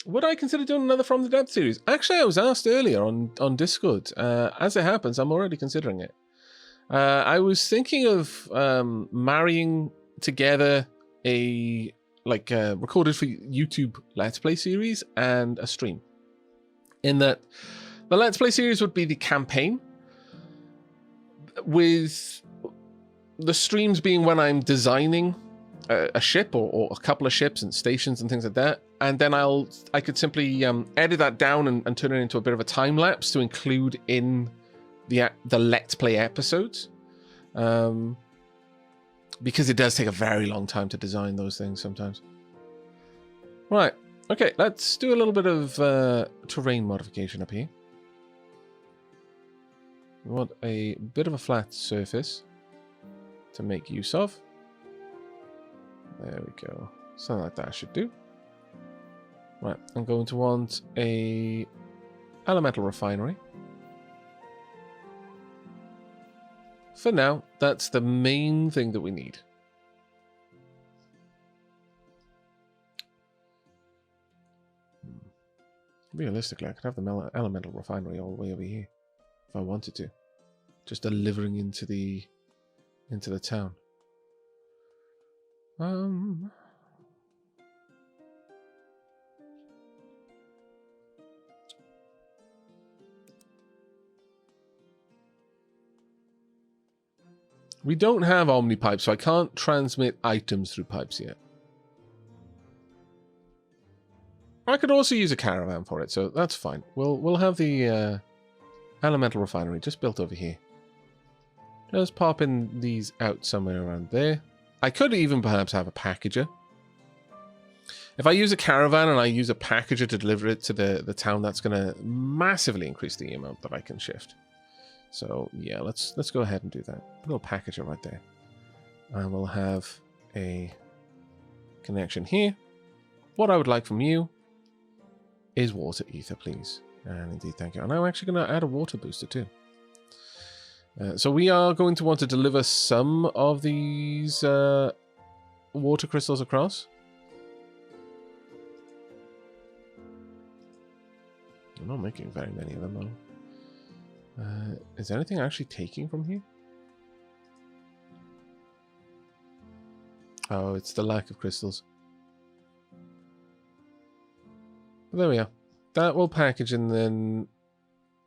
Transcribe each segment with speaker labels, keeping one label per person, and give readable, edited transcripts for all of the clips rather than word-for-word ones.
Speaker 1: would I consider doing another From the Depth series? Actually, I was asked earlier on Discord. As it happens, I'm already considering it. I was thinking of marrying together a recorded for YouTube Let's Play series and a stream. In that, the Let's Play series would be the campaign, with the streams being when I'm designing a ship or a couple of ships and stations and things like that, and then I could simply edit that down and turn it into a bit of a time lapse to include in the Let's Play episodes, because it does take a very long time to design those things sometimes. Right, okay, let's do a little bit of terrain modification up here. We want a bit of a flat surface to make use of. There we go. Something like that should do. Right, I'm going to want a elemental refinery. For now, that's the main thing that we need. Realistically, I could have the elemental refinery all the way over here if I wanted to, just delivering into the town. We don't have Omni pipes, so I can't transmit items through pipes yet. I could also use a caravan for it, so that's fine. We'll have the elemental refinery just built over here. Just popping these out somewhere around there. I could even perhaps have a packager. If I use a caravan and I use a packager to deliver it to the town, that's going to massively increase the amount that I can shift. So yeah, let's go ahead and do that. A little packager right there. And we'll have a connection here. What I would like from you is water ether, please. And indeed, thank you. And I'm actually going to add a water booster too. So we are going to want to deliver some of these water crystals across. I'm not making very many of them though. Is anything actually taking from here? Oh, it's the lack of crystals. But there we are. That will package, and then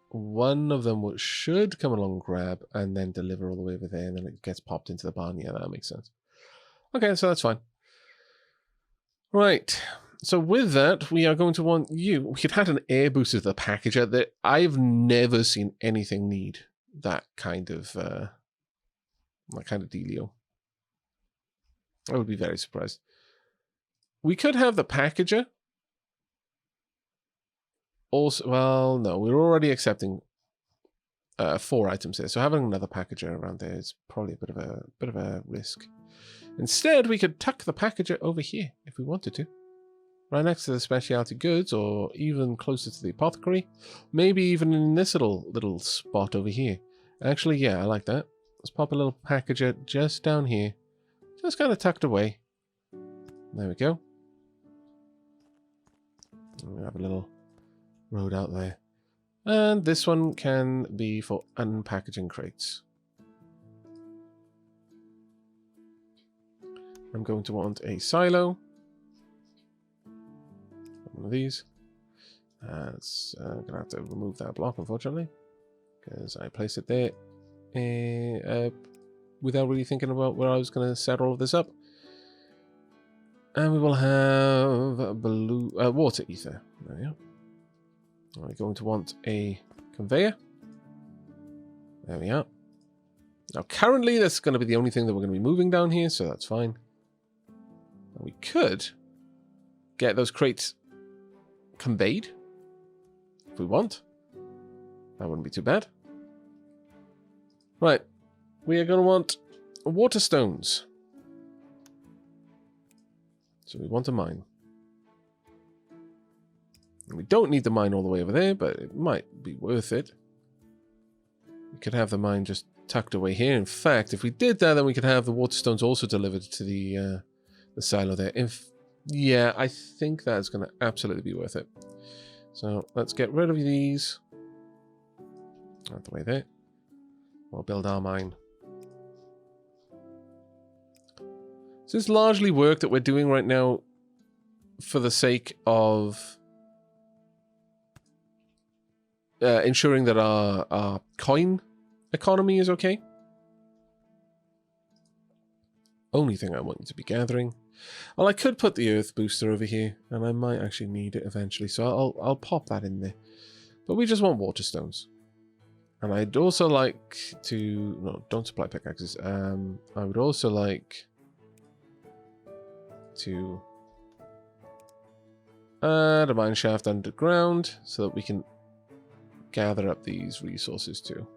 Speaker 1: one of them should come along, grab, and then deliver all the way over there, and then it gets popped into the barn. Yeah, that makes sense. Okay, so that's fine. Right. So with that, we are going to want you. We could add an air booster to the packager. That I've never seen anything need that kind of dealio. I would be very surprised. We could have the packager. Also, well, no, we're already accepting 4 items here, so having another packager around there is probably a bit of a risk. Instead, we could tuck the packager over here if we wanted to, right next to the specialty goods, or even closer to the apothecary. Maybe even in this little spot over here. Actually, yeah, I like that. Let's pop a little packager just down here, just kind of tucked away. There we go. And we have a little road out there. And this one can be for unpackaging crates. I'm going to want a silo. One of these. I'm going to have to remove that block, unfortunately, because I placed it there without really thinking about where I was going to set all of this up. And we will have water ether. There we go. We're going to want a conveyor. There we are. Now, currently, that's going to be the only thing that we're going to be moving down here, so that's fine. Now, we could get those crates conveyed if we want. That wouldn't be too bad. Right. We are going to want water stones. So we want a mine. We don't need the mine all the way over there, but it might be worth it. We could have the mine just tucked away here. In fact, if we did that, then we could have the water stones also delivered to the silo there. Yeah, I think that's going to absolutely be worth it. So let's get rid of these. Out the way there. We'll build our mine. So it's largely work that we're doing right now for the sake of ensuring that our coin economy is okay. Only thing I want you to be gathering. Well, I could put the earth booster over here, and I might actually need it eventually, so I'll pop that in there. But we just want water stones. And I'd also like to... No, don't supply pickaxes. I would also like to add a mine shaft underground so that we can gather up these resources too.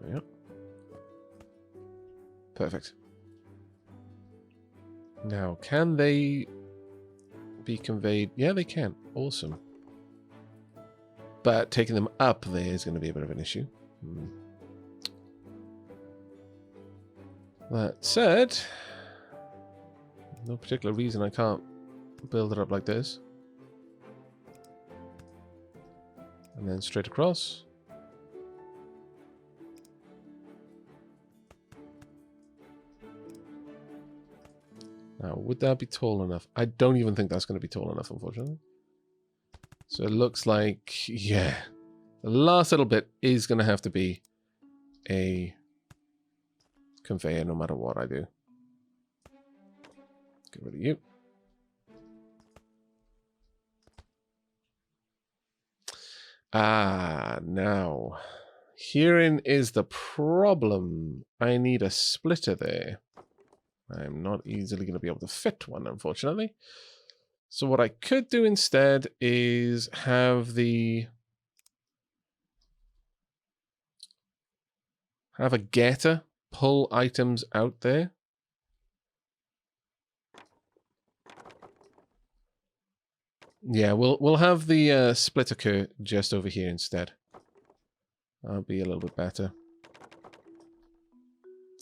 Speaker 1: There we go. Perfect. Now, can they be conveyed? Yeah, they can. Awesome. But taking them up there is going to be a bit of an issue. That said, no particular reason I can't build it up like this. And then straight across. Now, would that be tall enough? I don't even think that's going to be tall enough, unfortunately. So it looks like, yeah, the last little bit is going to have to be a conveyor no matter what I do. Get rid of you. Now, herein is the problem. I need a splitter there. I'm not easily going to be able to fit one, unfortunately. So what I could do instead is have a getter pull items out there. Yeah, we'll have the split occur just over here instead. That'll be a little bit better.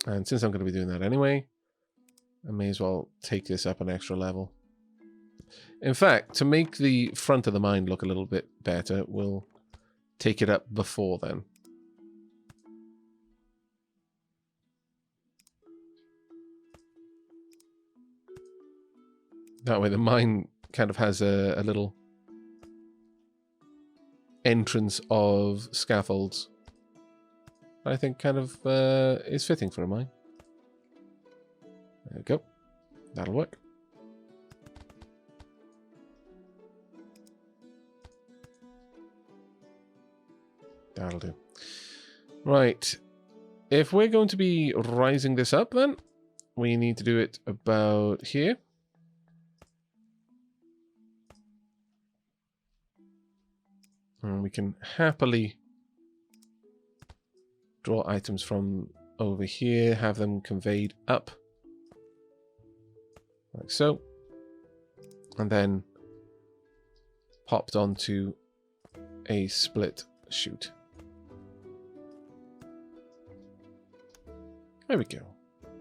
Speaker 1: And since I'm going to be doing that anyway, I may as well take this up an extra level. In fact, to make the front of the mine look a little bit better, we'll take it up before then. That way the mine kind of has a little entrance of scaffolds. I think kind of is fitting for a mine. There we go. That'll work. That'll do. Right. If we're going to be rising this up, then we need to do it about here. And we can happily draw items from over here, have them conveyed up. Like so. And then popped onto a split chute. There we go.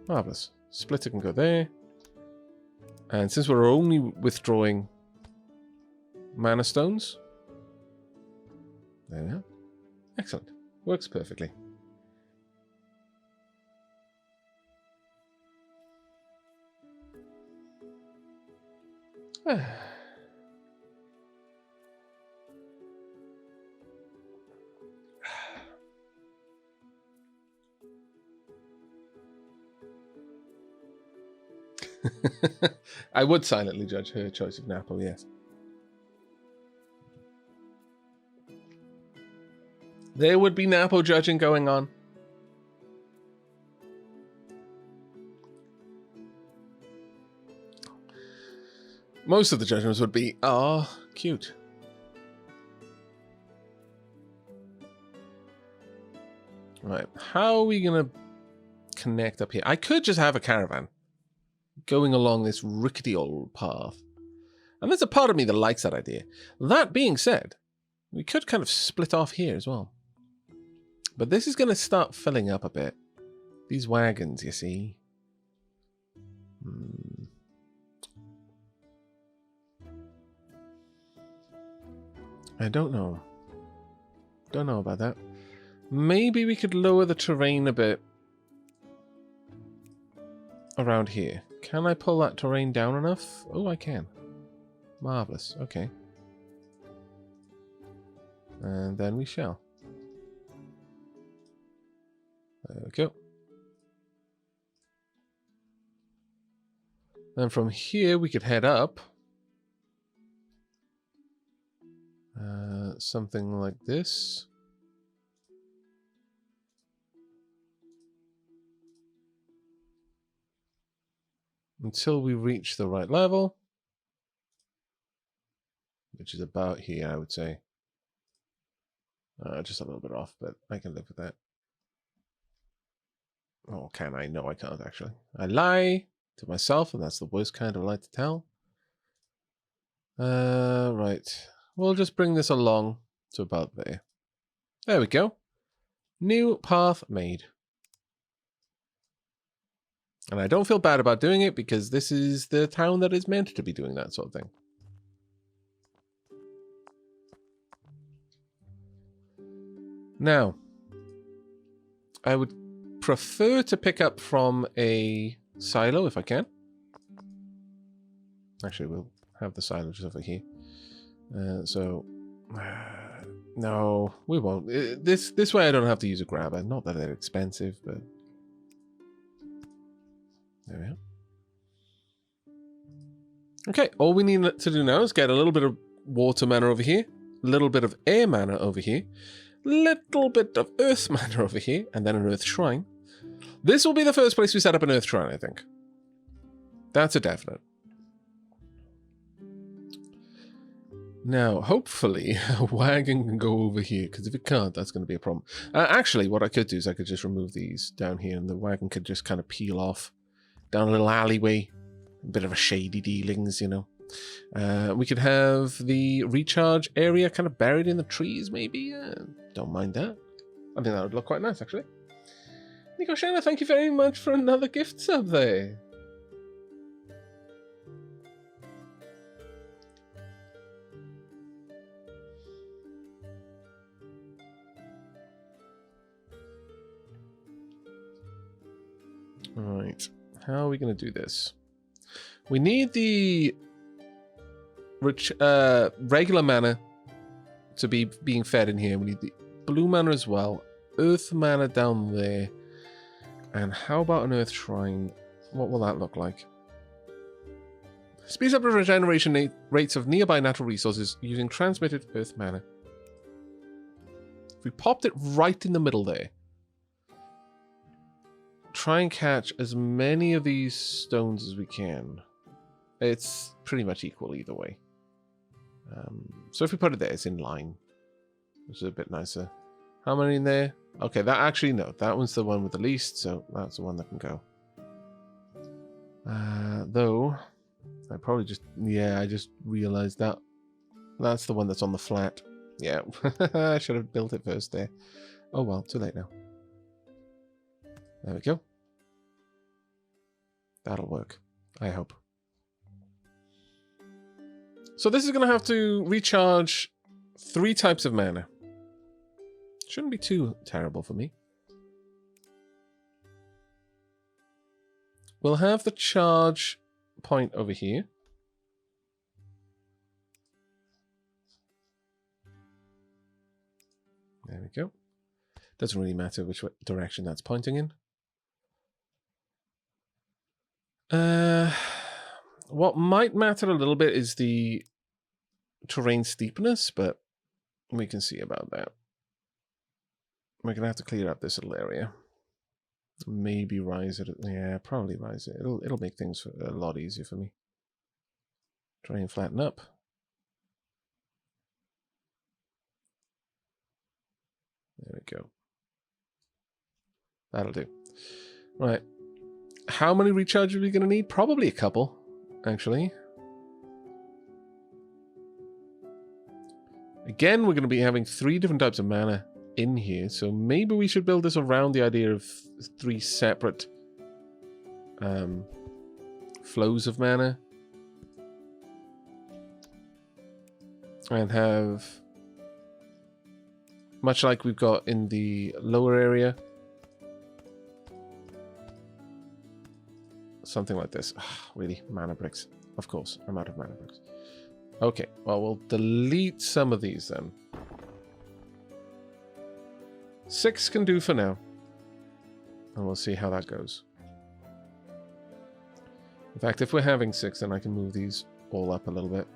Speaker 1: Marvelous. Splitter can go there. And since we're only withdrawing mana stones, there we are. Excellent. Works perfectly. I would silently judge her choice of Napo, yes. There would be Napo judging going on. Most of the judgments would be, oh, cute. Right, how are we going to connect up here? I could just have a caravan going along this rickety old path. And there's a part of me that likes that idea. That being said, we could kind of split off here as well. But this is going to start filling up a bit. These wagons, you see. I don't know. Don't know about that. Maybe we could lower the terrain a bit around here. Can I pull that terrain down enough? Oh, I can. Marvellous. Okay. And then we shall. There we go. Then from here we could head up. Something like this. Until we reach the right level. Which is about here, I would say. Just a little bit off, but I can live with that. Oh, can I? No, I can't, actually. I lie to myself, and that's the worst kind of lie to tell. Right. We'll just bring this along to about there. There we go. New path made. And I don't feel bad about doing it because this is the town that is meant to be doing that sort of thing. Now, I would prefer to pick up from a silo if I can. Actually, we'll have the silo just over here. No, we won't. This way I don't have to use a grabber. Not that they're expensive, but there we are. Okay, all we need to do now is get a little bit of water mana over here, a little bit of air mana over here, little bit of earth mana over here, and then an earth shrine. This will be the first place we set up an earth shrine, I think. That's a definite. Now, hopefully, a wagon can go over here, because if it can't, that's going to be a problem. Actually, what I could do is I could just remove these down here, and the wagon could just kind of peel off down a little alleyway. A bit of a shady dealings, you know. We could have the recharge area kind of buried in the trees, maybe. Don't mind that. I think that would look quite nice, actually. Nico Shanna, thank you very much for another gift sub there. Alright, how are we going to do this? We need the regular mana to be being fed in here. We need the blue mana as well. Earth mana down there. And how about an earth shrine? What will that look like? Speeds up the regeneration rates of nearby natural resources using transmitted earth mana. If we popped it right in the middle there. Try and catch as many of these stones as we can. It's pretty much equal either way. So if we put it there, it's in line. Which is a bit nicer. How many in there? Okay, that actually, no. That one's the one with the least, so that's the one that can go. Though, I probably just... Yeah, I just realized that. That's the one that's on the flat. Yeah, I should have built it first there. Oh well, too late now. There we go. That'll work, I hope. So this is going to have to recharge 3 types of mana. Shouldn't be too terrible for me. We'll have the charge point over here. There we go. Doesn't really matter which direction that's pointing in. What might matter a little bit is the terrain steepness, but we can see about that. We're going to have to clear up this little area. Maybe rise it. Yeah, probably rise it. It'll make things a lot easier for me. Try and flatten up. There we go. That'll do. Right. How many recharges are we going to need? Probably a couple, actually. Again, we're going to be having 3 different types of mana in here, so maybe we should build this around the idea of 3 separate flows of mana. And have, much like we've got in the lower area, something like this. Really, mana bricks. Of course, I'm out of mana bricks. Okay, well, we'll delete some of these then. 6 can do for now. And we'll see how that goes. In fact, if we're having 6, then I can move these all up a little bit.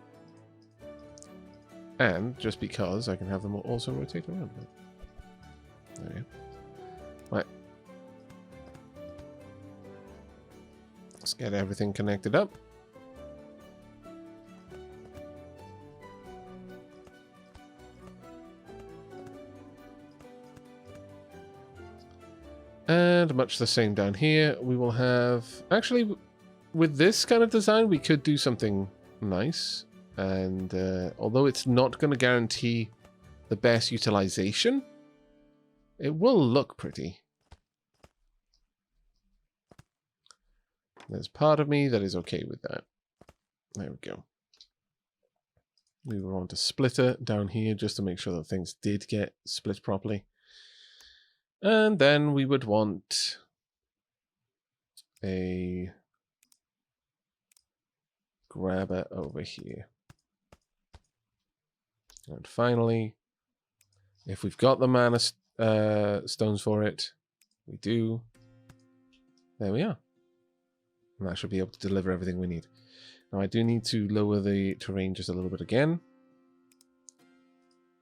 Speaker 1: And just because I can have them also rotate around. There we go. Right. Let's get everything connected up. And much the same down here. We will have... Actually, with this kind of design, we could do something nice. And although it's not going to guarantee the best utilization, it will look pretty. There's part of me that is okay with that. There we go. We will want a splitter down here just to make sure that things did get split properly. And then we would want a grabber over here. And finally, if we've got the mana stones for it, we do. There we are. And that should be able to deliver everything we need. Now I do need to lower the terrain just a little bit again.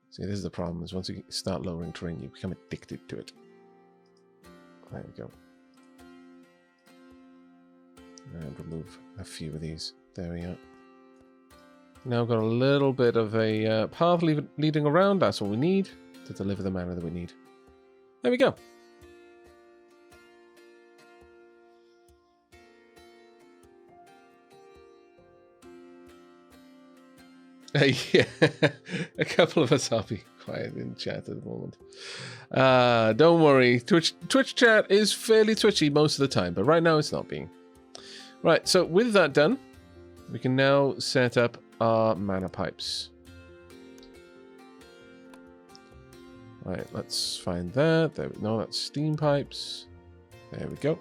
Speaker 1: See, this is the problem, is once you start lowering terrain, you become addicted to it. There we go. And remove a few of these. There we are. Now got a little bit of a path leading around. That's all we need to deliver the mana that we need. There we go. Yeah, a couple of us are being quiet in chat at the moment. Don't worry, Twitch chat is fairly twitchy most of the time, but right now it's not being. Right, so with that done, we can now set up our mana pipes. Right, let's find that. There we go. No, that's steam pipes. There we go.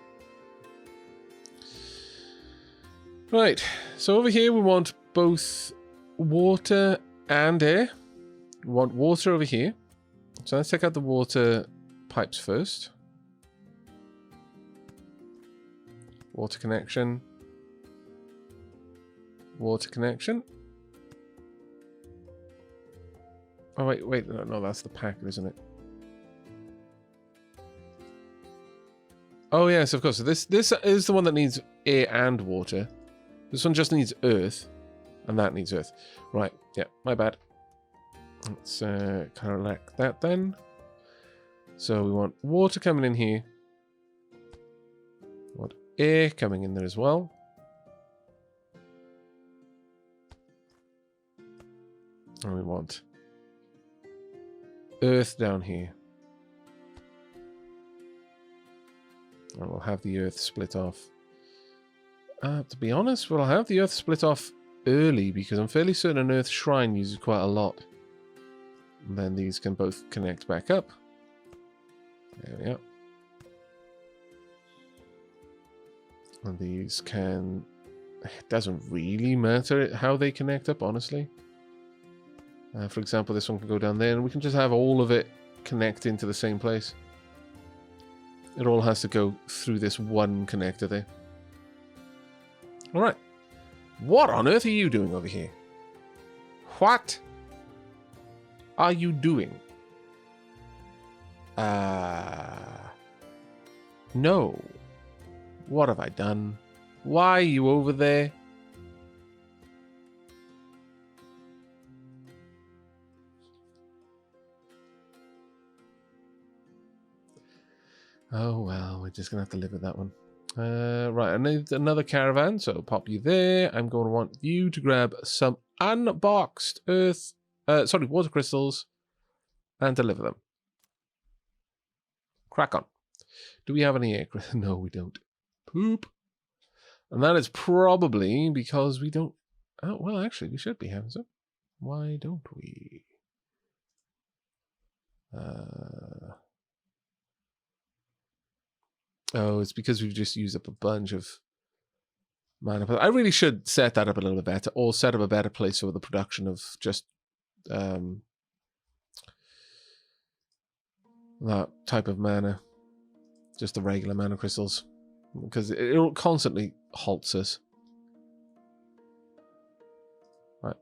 Speaker 1: Right, so over here we want both water and air. We want water over here. So let's take out the water pipes first. Water connection. Water connection. Oh, wait, no, that's the packet, isn't it? Oh, yes, of course. So this is the one that needs air and water. This one just needs earth, and that needs earth. Right, yeah, my bad. Let's collect that then. So we want water coming in here. We want air coming in there as well. And we want earth down here. And we'll have the earth split off. To be honest, we'll have the earth split off early because I'm fairly certain an earth shrine uses quite a lot. And then these can both connect back up. There we are. And these can... It doesn't really matter how they connect up, honestly. For example, this one can go down there, and we can just have all of it connect into the same place. It all has to go through this one connector there. Alright. What on earth are you doing over here? What are you doing? No. What have I done? Why are you over there? Oh, well, we're just going to have to live with that one. Right, I need another caravan, so pop you there. I'm going to want you to grab some unboxed water crystals and deliver them. Crack on. Do we have any air? No, we don't. Poop. And that is probably because we don't... Oh, well, actually, we should be having some. Why don't we? Oh, it's because we've just used up a bunch of mana. I really should set that up a little bit better, or set up a better place for the production of just that type of mana. Just the regular mana crystals. Because it constantly halts us. Right.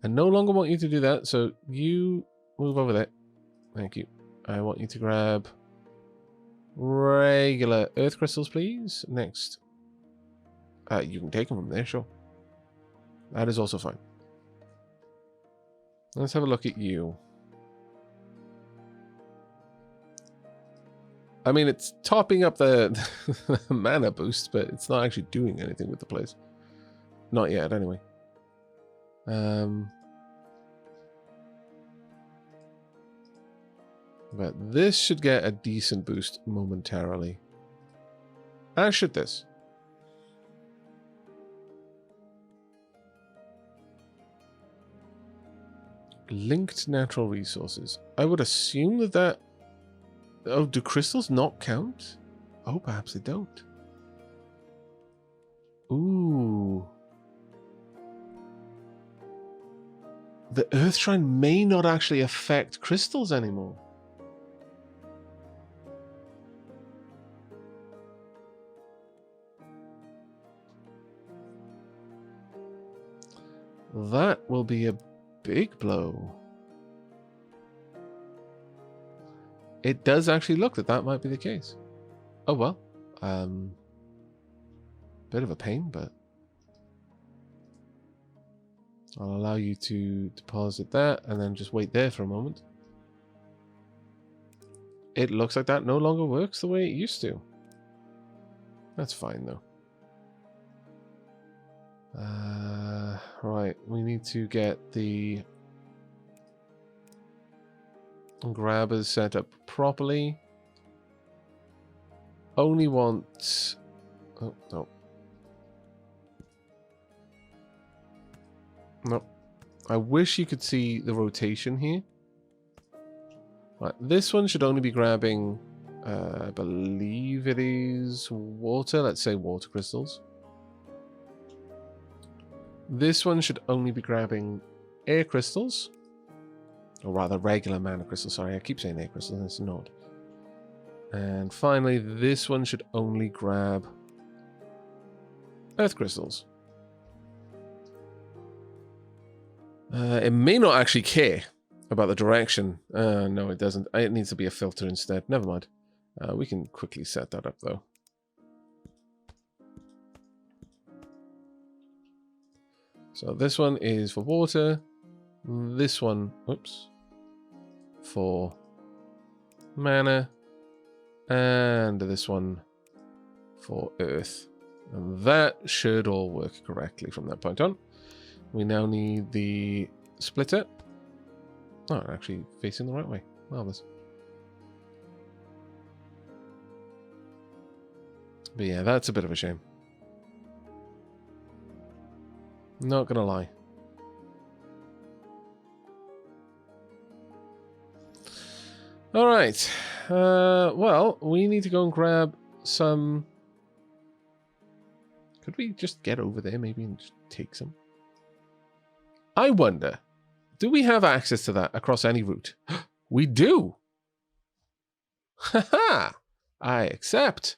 Speaker 1: I no longer want you to do that, so you move over there. Thank you. I want you to grab regular earth crystals, please. Next. You can take them from there, sure. That is also fine. Let's have a look at you. I mean, it's topping up the mana boost, but it's not actually doing anything with the place. Not yet, anyway. But this should get a decent boost momentarily. As should this. Linked natural resources. I would assume that... Oh, do crystals not count? Oh, perhaps they don't. Ooh. The Earth Shrine may not actually affect crystals anymore. That will be a big blow. It does actually look that might be the case. Oh well. Bit of a pain, but I'll allow you to deposit that and then just wait there for a moment. It looks like that no longer works the way it used to. That's fine though. Right, we need to get the grabbers set up properly. Only want... Oh, no. No. I wish you could see the rotation here. Right, this one should only be grabbing, I believe it is water. Let's say water crystals. This one should only be grabbing air crystals. Or rather, regular mana crystals. Sorry, I keep saying air crystals, and it's not. And finally, this one should only grab earth crystals. It may not actually care about the direction. No, it doesn't. It needs to be a filter instead. Never mind. We can quickly set that up, though. So this one is for water. This one, oops, for mana. And this one for earth. And that should all work correctly from that point on. We now need the splitter. Oh, actually facing the right way. Marvelous. But yeah, that's a bit of a shame. Not gonna lie. Alright. Well, we need to go and grab some... Could we just get over there maybe and just take some? I wonder, do we have access to that across any route? We do! Haha! I accept.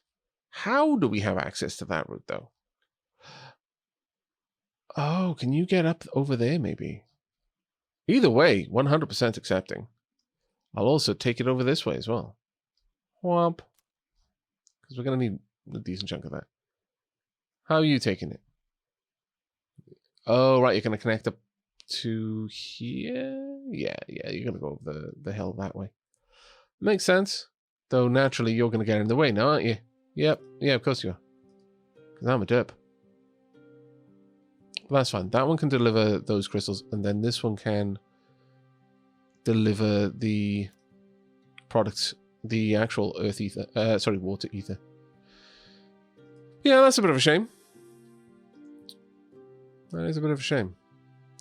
Speaker 1: How do we have access to that route, though? Oh, can you get up over there, maybe? Either way, 100% accepting. I'll also take it over this way as well. Whomp. Because we're going to need a decent chunk of that. How are you taking it? Oh, right, you're going to connect up to here? Yeah, you're going to go over the hill that way. Makes sense. Though, naturally, you're going to get in the way now, aren't you? Yep, yeah, of course you are. Because I'm a derp. That's fine. That one can deliver those crystals, and then this one can deliver the products, the actual earth ether. Sorry, water ether. Yeah, that's a bit of a shame. That is a bit of a shame.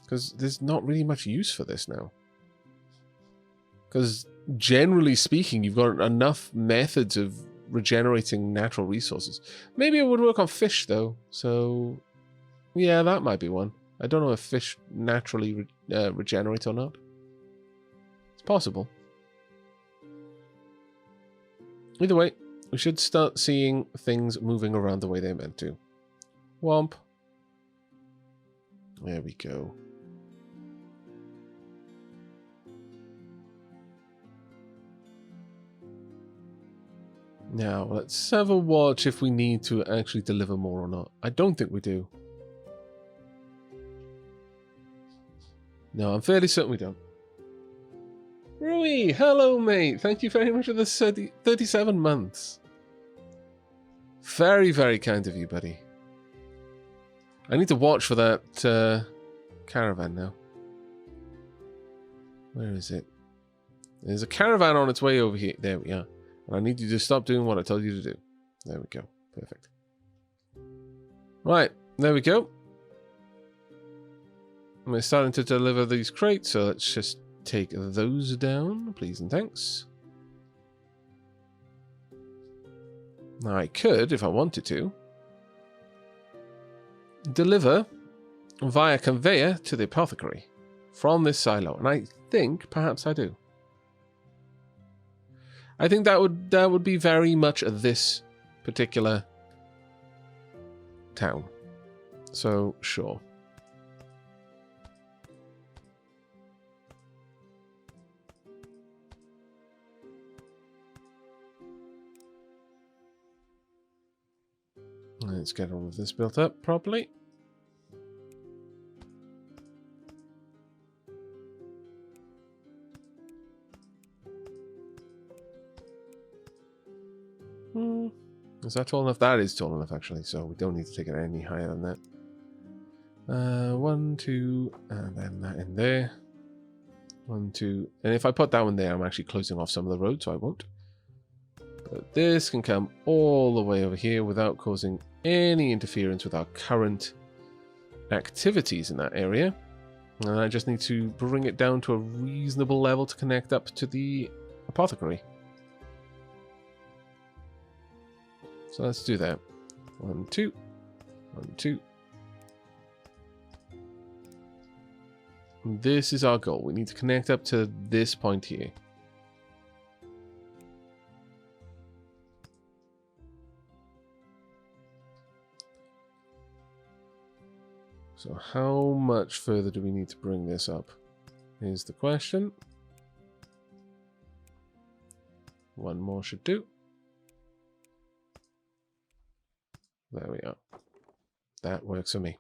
Speaker 1: Because there's not really much use for this now. Because generally speaking, you've got enough methods of regenerating natural resources. Maybe it would work on fish, though. So, yeah, that might be one. I don't know if fish naturally regenerate or not. It's possible. Either way, we should start seeing things moving around the way they're meant to. Womp. There we go. Now, let's have a watch if we need to actually deliver more or not. I don't think we do. No, I'm fairly certain we don't. Rui, hello mate. Thank you very much for the 37 months. Very, very kind of you, buddy. I need to watch for that caravan now. Where is it? There's a caravan on its way over here. There we are. And I need you to stop doing what I told you to do. There we go. Perfect. Right, there we go. We're starting to deliver these crates, so let's just take those down, please and thanks. Now I could, if I wanted to, deliver via conveyor to the apothecary from this silo, and I think perhaps I do. I think that would be very much this particular town. So sure. Let's get all of this built up properly. Is that tall enough? That is tall enough, actually, so we don't need to take it any higher than that. 1, 2, and then that in there. 1, 2, and if I put that one there, I'm actually closing off some of the road, so I won't. But this can come all the way over here without causing any interference with our current activities in that area. And I just need to bring it down to a reasonable level to connect up to the apothecary. So let's do that. 1, 2, 1, 2. This is our goal. We need to connect up to this point here. So how much further do we need to bring this up? Is the question. 1 more should do. There we are. That works for me.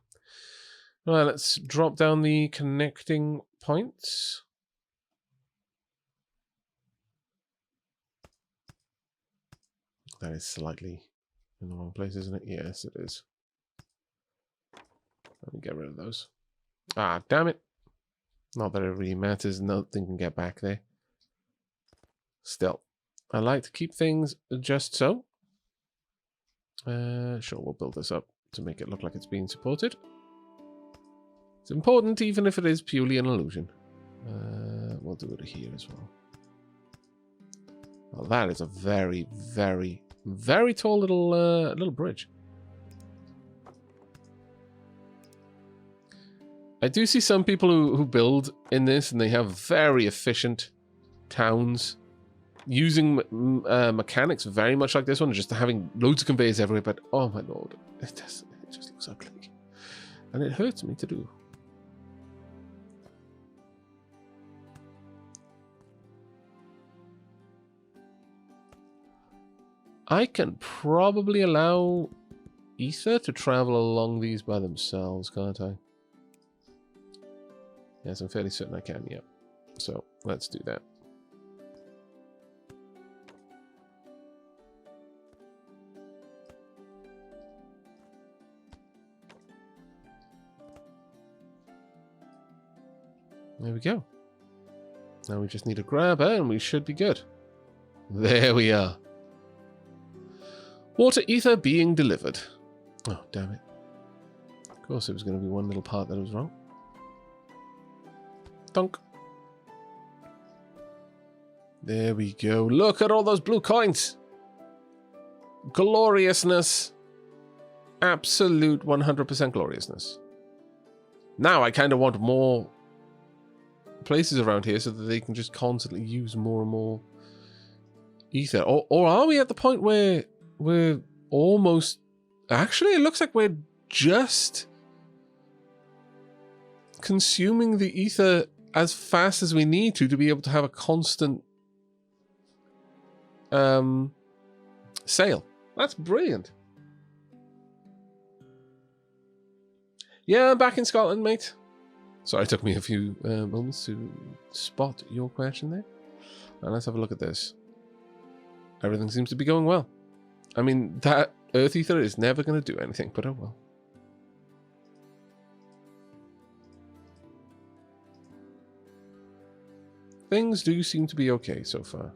Speaker 1: Right, let's drop down the connecting points. That is slightly in the wrong place, isn't it? Yes, it is. Let me get rid of those. Ah, damn it. Not that it really matters. Nothing can get back there. Still, I like to keep things just so. Sure, we'll build this up to make it look like it's being supported. It's important, even if it is purely an illusion. We'll do it here as well. Well, that is a very, very, very tall little bridge. I do see some people who build in this, and they have very efficient towns using mechanics very much like this one, just having loads of conveyors everywhere. But oh my lord, it just looks ugly, and it hurts me to do. I can probably allow Ether to travel along these by themselves, can't I? Yes, I'm fairly certain I can, yeah. So, let's do that. There we go. Now we just need a grabber and we should be good. There we are. Water ether being delivered. Oh, damn it. course, it was going to be one little part that was wrong. Dunk. There we go. Look at all those blue coins. Gloriousness. Absolute 100% gloriousness. Now I kind of want more places around here so that they can just constantly use more and more ether. Or are we at the point where we're almost... Actually, it looks like we're just consuming the ether as fast as we need to be able to have a constant sale. That's brilliant. Yeah, I'm back in Scotland, mate. Sorry, it took me a few moments to spot your question there. And let's have a look at this. Everything seems to be going well. I mean, that Earth Ether is never going to do anything, but oh well. Things do seem to be okay so far.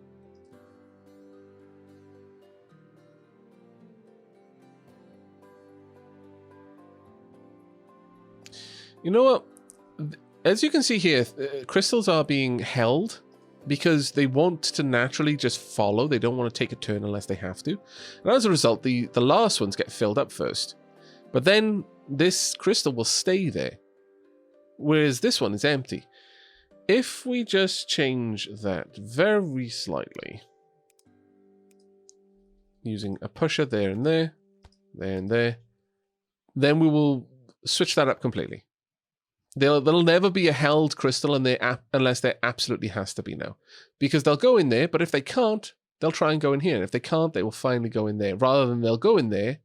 Speaker 1: You know what? As you can see here, crystals are being held because they want to naturally just follow. They don't want to take a turn unless they have to. And as a result, the last ones get filled up first. But then this crystal will stay there, whereas this one is empty. If we just change that very slightly, using a pusher there and there, there and there, then we will switch that up completely. There'll never be a held crystal unless there absolutely has to be now. Because they'll go in there, but if they can't, they'll try and go in here. And if they can't, they will finally go in there. Rather than they'll go in there,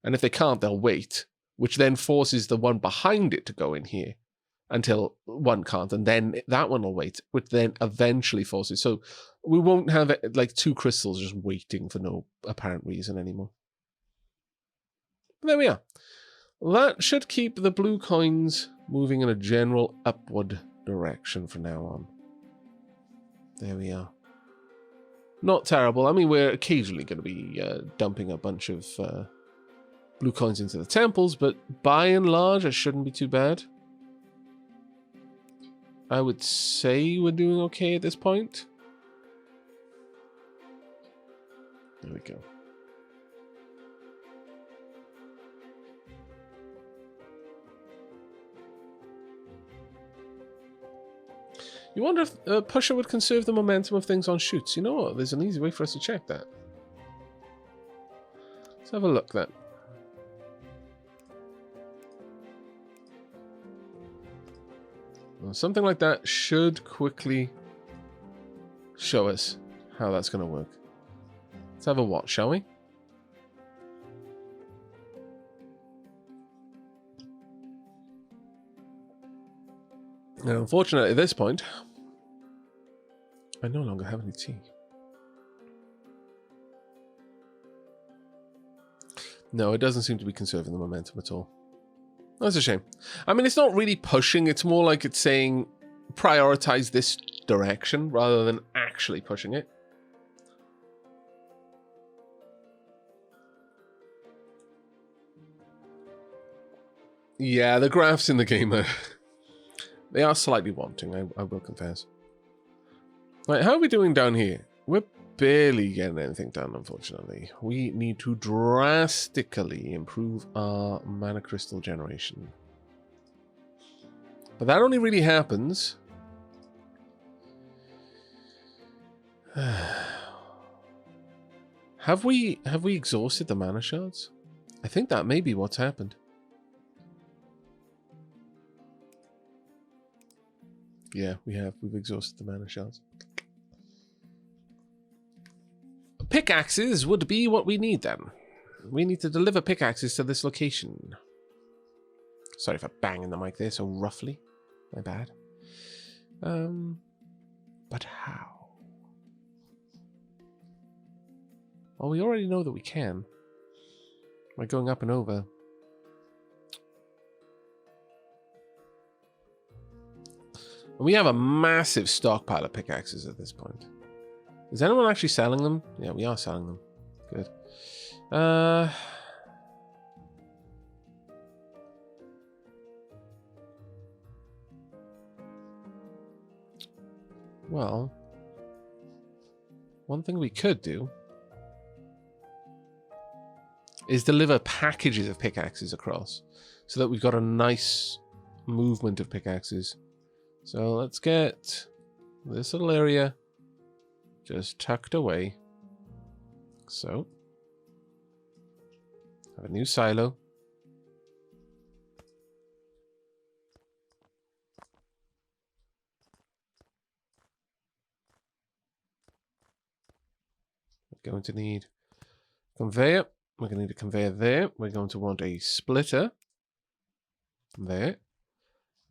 Speaker 1: and if they can't, they'll wait. Which then forces the one behind it to go in here until one can't. And then that one will wait, which then eventually forces. So we won't have like two crystals just waiting for no apparent reason anymore. But there we are. That should keep the blue coins moving in a general upward direction from now on. There we are. Not terrible. I mean, we're occasionally going to be dumping a bunch of blue coins into the temples, but by and large, it shouldn't be too bad. I would say we're doing okay at this point. There we go. You wonder if a pusher would conserve the momentum of things on chutes. You know what? There's an easy way for us to check that. Let's have a look then. Well, something like that should quickly show us how that's going to work. Let's have a watch, shall we? Now, unfortunately, at this point, I no longer have any tea. No, it doesn't seem to be conserving the momentum at all. That's a shame. I mean, it's not really pushing. It's more like it's saying prioritize this direction rather than actually pushing it. Yeah, the graphs in the game are... They are slightly wanting, I will confess. Right, how are we doing down here? We're barely getting anything done, unfortunately. We need to drastically improve our mana crystal generation. But that only really happens... Have we exhausted the mana shards? I think that may be what's happened. Yeah, we have. We've exhausted the mana shards. Pickaxes would be what we need then. We need to deliver pickaxes to this location. Sorry for banging the mic there so roughly. My bad. But how? Well, we already know that we can. By going up and over. We have a massive stockpile of pickaxes at this point. Is anyone actually selling them? Yeah, we are selling them. Good. Well, one thing we could do is deliver packages of pickaxes across so that we've got a nice movement of pickaxes. So let's get this little area just tucked away. So, have a new silo. We're going to need conveyor. We're going to need a conveyor there. We're going to want a splitter there.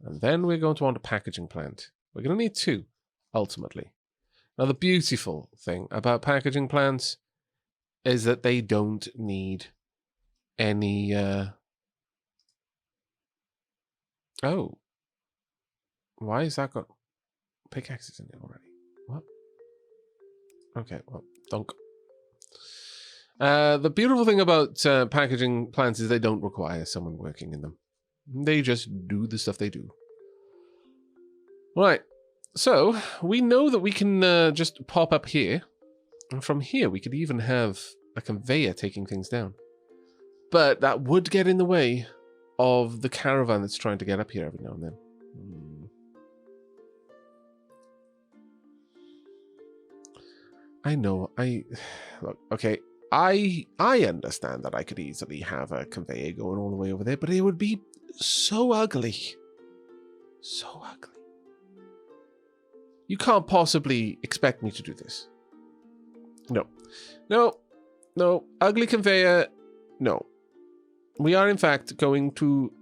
Speaker 1: And then we're going to want a packaging plant. We're going to need 2, ultimately. Now, the beautiful thing about packaging plants is that they don't need any... Oh. Why has that got pickaxes in it already? What? Okay, well, donk. The beautiful thing about packaging plants is they don't require someone working in them. They just do the stuff they do. Right. So, we know that we can just pop up here. And from here, we could even have a conveyor taking things down. But that would get in the way of the caravan that's trying to get up here every now and then. I know. Look, okay. I understand that I could easily have a conveyor going all the way over there, but it would be so ugly. So ugly. You can't possibly expect me to do this. No. No. No. Ugly conveyor. No. We are, in fact, going to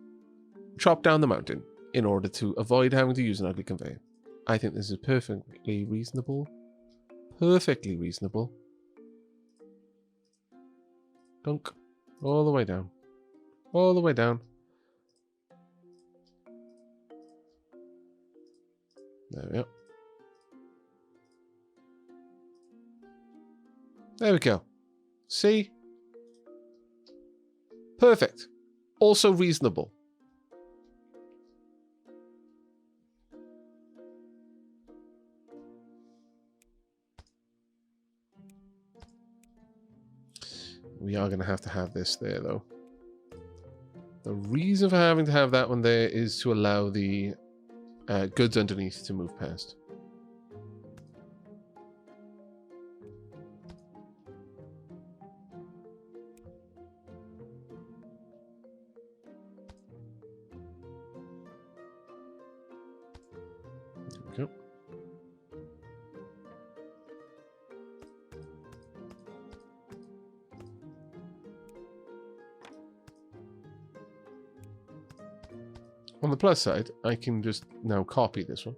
Speaker 1: chop down the mountain in order to avoid having to use an ugly conveyor. I think this is perfectly reasonable. Perfectly reasonable. Dunk. All the way down. All the way down. There we go. There we go. See? Perfect. Also reasonable. We are going to have this there, though. The reason for having to have that one there is to allow the goods underneath to move past. There we go. On the plus side, I can just now copy this one.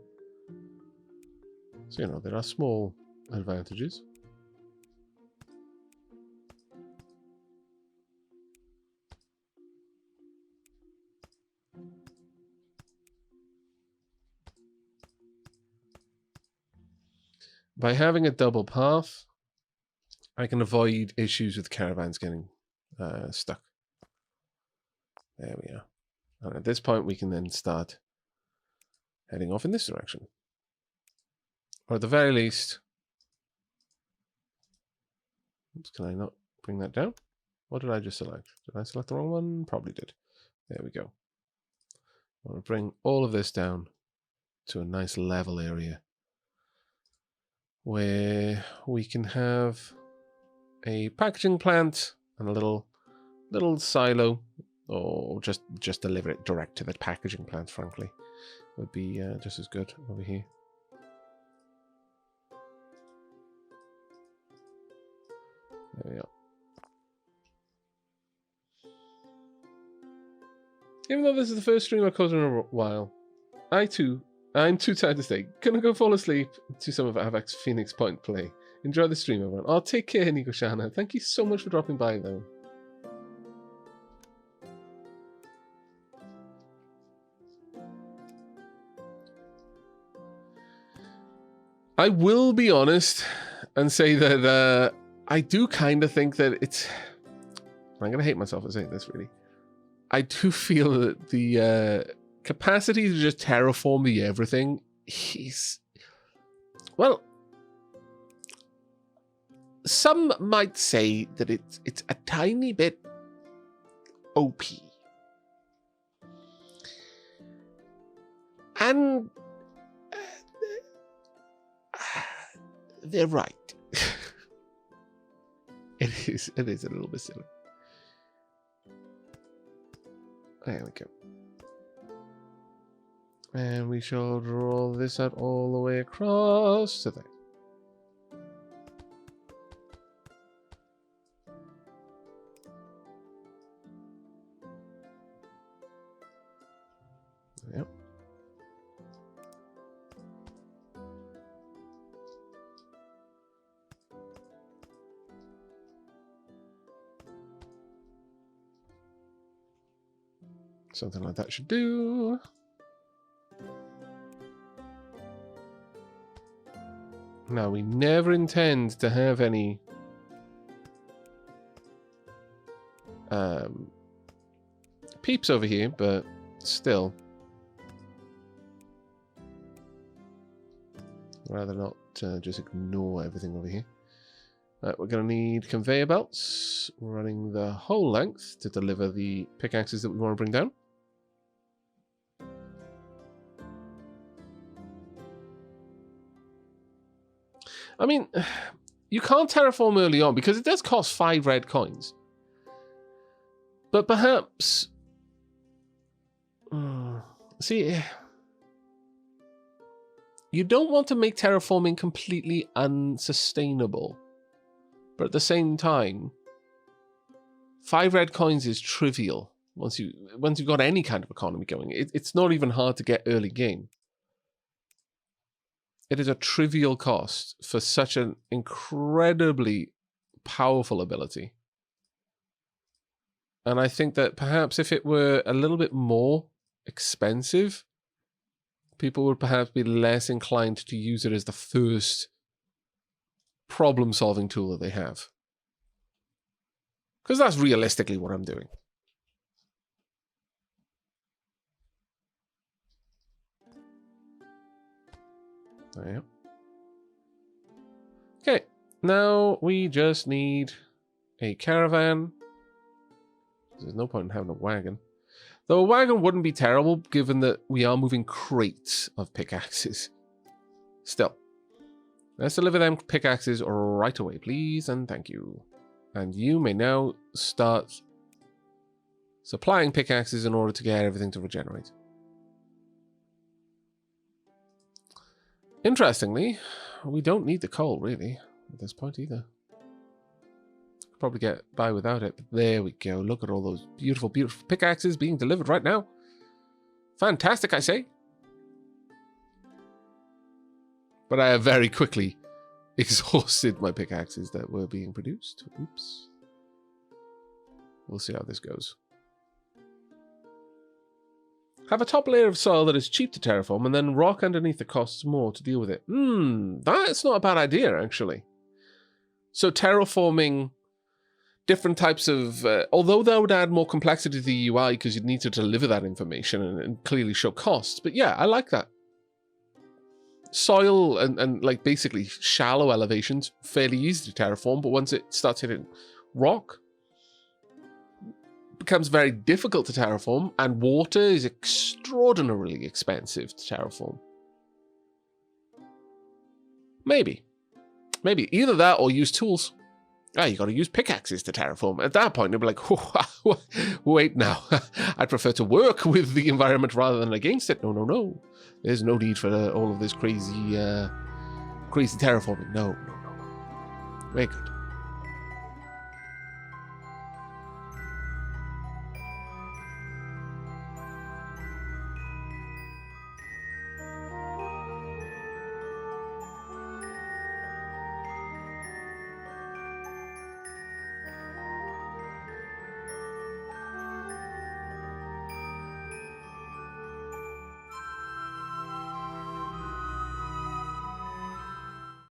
Speaker 1: So, you know, there are small advantages. By having a double path, I can avoid issues with caravans getting stuck. There we are. And at this point, we can then start heading off in this direction. Or at the very least... Oops, can I not bring that down? What did I just select? Did I select the wrong one? Probably did. There we go. I want to bring all of this down to a nice level area where we can have a packaging plant and a little silo, or just deliver it direct to the packaging plant, frankly, would be just as good over here. There we are. Even though this is the first stream I've caused in a while, I'm too tired to stay. Gonna go fall asleep to some of Aavak's Phoenix Point play. Enjoy the stream, everyone. Oh, take care, Nikoshana. Thank you so much for dropping by, though. I will be honest and say that I do kind of think that it's... I'm going to hate myself for saying this, really. I do feel that the capacity to just terraform the everything is Well, some might say that it's a tiny bit OP. And they're right. It is a little bit silly. There we go. And we shall roll this out all the way across to there. Yep. Something like that should do. Now, we never intend to have any peeps over here, but still. Rather not just ignore everything over here. Right, we're going to need conveyor belts running the whole length to deliver the pickaxes that we want to bring down. I mean, you can't terraform early on because it does cost 5 red coins. But perhaps... see, you don't want to make terraforming completely unsustainable. But at the same time, 5 red coins is trivial once you've got any kind of economy going. It's not even hard to get early game. It is a trivial cost for such an incredibly powerful ability. And I think that perhaps if it were a little bit more expensive, people would perhaps be less inclined to use it as the first problem-solving tool that they have. Because that's realistically what I'm doing. There. Okay, now we just need a caravan. There's no point in having a wagon. Though a wagon wouldn't be terrible, given that we are moving crates of pickaxes. Still, let's deliver them pickaxes right away, please, and thank you. And you may now start supplying pickaxes in order to get everything to regenerate. Interestingly, we don't need the coal, really, at this point either. Probably get by without it, but there we go. Look at all those beautiful, beautiful pickaxes being delivered right now. Fantastic, I say. But I have very quickly exhausted my pickaxes that were being produced. Oops. We'll see how this goes. Have a top layer of soil that is cheap to terraform, and then rock underneath that costs more to deal with it. That's not a bad idea, actually. So terraforming different types of... although that would add more complexity to the UI, because you'd need to deliver that information and clearly show costs. But yeah, I like that. Soil and like basically shallow elevations, fairly easy to terraform, but once it starts hitting rock, becomes very difficult to terraform, and water is extraordinarily expensive to terraform. Maybe either that or use tools. You got to use pickaxes to terraform. At that point, they'll be like, wait now, I'd prefer to work with the environment rather than against it. No. There's no need for all of this crazy terraforming. No. We're good.